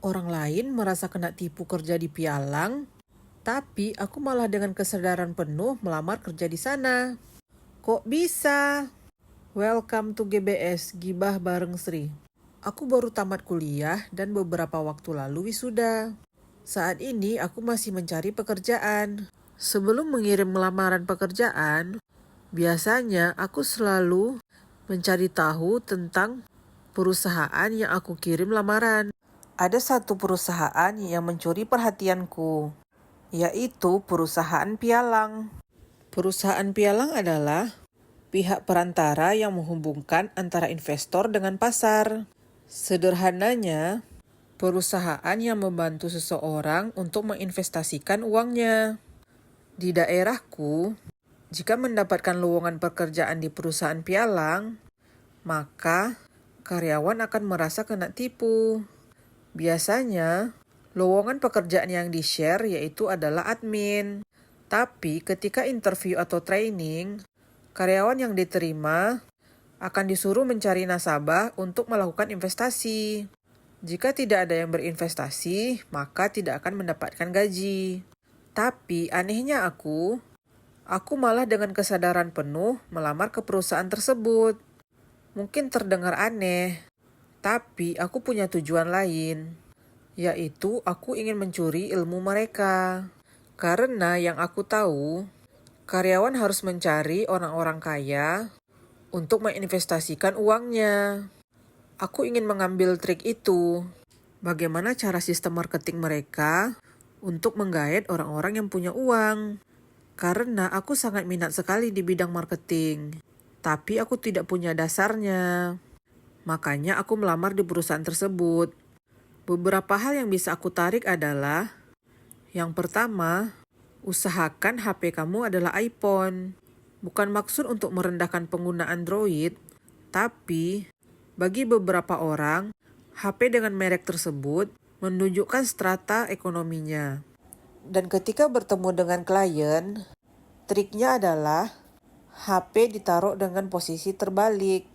Orang lain merasa kena tipu kerja di Pialang, tapi aku malah dengan kesadaran penuh melamar kerja di sana. Kok bisa? Welcome to GBS, Gibah bareng Sri. Aku baru tamat kuliah dan beberapa waktu lalu wisuda. Saat ini aku masih mencari pekerjaan. Sebelum mengirim lamaran pekerjaan, biasanya aku selalu mencari tahu tentang perusahaan yang aku kirim lamaran. Ada satu perusahaan yang mencuri perhatianku, yaitu perusahaan pialang. Perusahaan pialang adalah pihak perantara yang menghubungkan antara investor dengan pasar. Sederhananya, perusahaan yang membantu seseorang untuk menginvestasikan uangnya. Di daerahku, jika mendapatkan lowongan pekerjaan di perusahaan pialang, maka karyawan akan merasa kena tipu. Biasanya, lowongan pekerjaan yang di-share yaitu adalah admin. Tapi ketika interview atau training, karyawan yang diterima akan disuruh mencari nasabah untuk melakukan investasi. Jika tidak ada yang berinvestasi, maka tidak akan mendapatkan gaji. Tapi anehnya aku malah dengan kesadaran penuh melamar ke perusahaan tersebut. Mungkin terdengar aneh, tapi aku punya tujuan lain, yaitu aku ingin mencuri ilmu mereka. Karena yang aku tahu, karyawan harus mencari orang-orang kaya untuk menginvestasikan uangnya. Aku ingin mengambil trik itu. Bagaimana cara sistem marketing mereka untuk menggait orang-orang yang punya uang. Karena aku sangat minat sekali di bidang marketing, tapi aku tidak punya dasarnya. Makanya aku melamar di perusahaan tersebut. Beberapa hal yang bisa aku tarik adalah, yang pertama, usahakan HP kamu adalah iPhone. Bukan maksud untuk merendahkan pengguna Android, tapi bagi beberapa orang, HP dengan merek tersebut menunjukkan strata ekonominya. Dan ketika bertemu dengan klien, triknya adalah HP ditaruh dengan posisi terbalik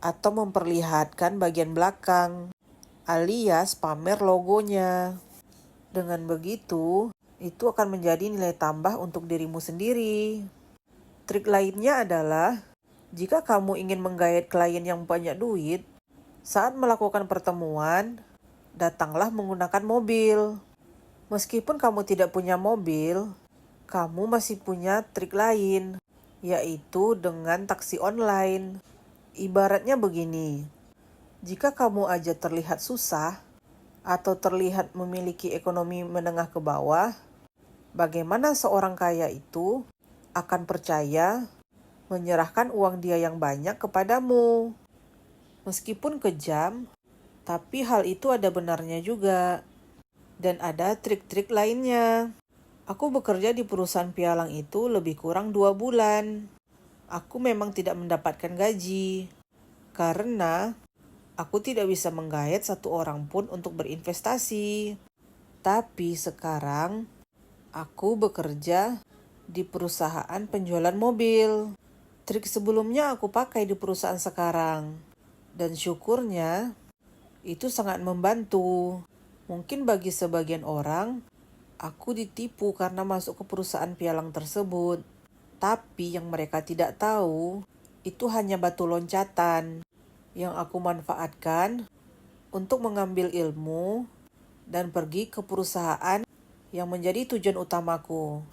atau memperlihatkan bagian belakang, alias pamer logonya. Dengan begitu, itu akan menjadi nilai tambah untuk dirimu sendiri. Trik lainnya adalah, jika kamu ingin menggait klien yang banyak duit, saat melakukan pertemuan, datanglah menggunakan mobil. Meskipun kamu tidak punya mobil, kamu masih punya trik lain, yaitu dengan taksi online. Ibaratnya begini, jika kamu aja terlihat susah atau terlihat memiliki ekonomi menengah ke bawah, bagaimana seorang kaya itu akan percaya menyerahkan uang dia yang banyak kepadamu? Meskipun kejam, tapi hal itu ada benarnya juga. Dan ada trik-trik lainnya. Aku bekerja di perusahaan pialang itu lebih kurang 2 bulan. Aku memang tidak mendapatkan gaji, karena aku tidak bisa menggait satu orang pun untuk berinvestasi. Tapi sekarang, aku bekerja di perusahaan penjualan mobil. Trik sebelumnya aku pakai di perusahaan sekarang. Dan syukurnya, itu sangat membantu. Mungkin bagi sebagian orang, aku ditipu karena masuk ke perusahaan pialang tersebut. Tapi yang mereka tidak tahu, itu hanya batu loncatan yang aku manfaatkan untuk mengambil ilmu dan pergi ke perusahaan yang menjadi tujuan utamaku.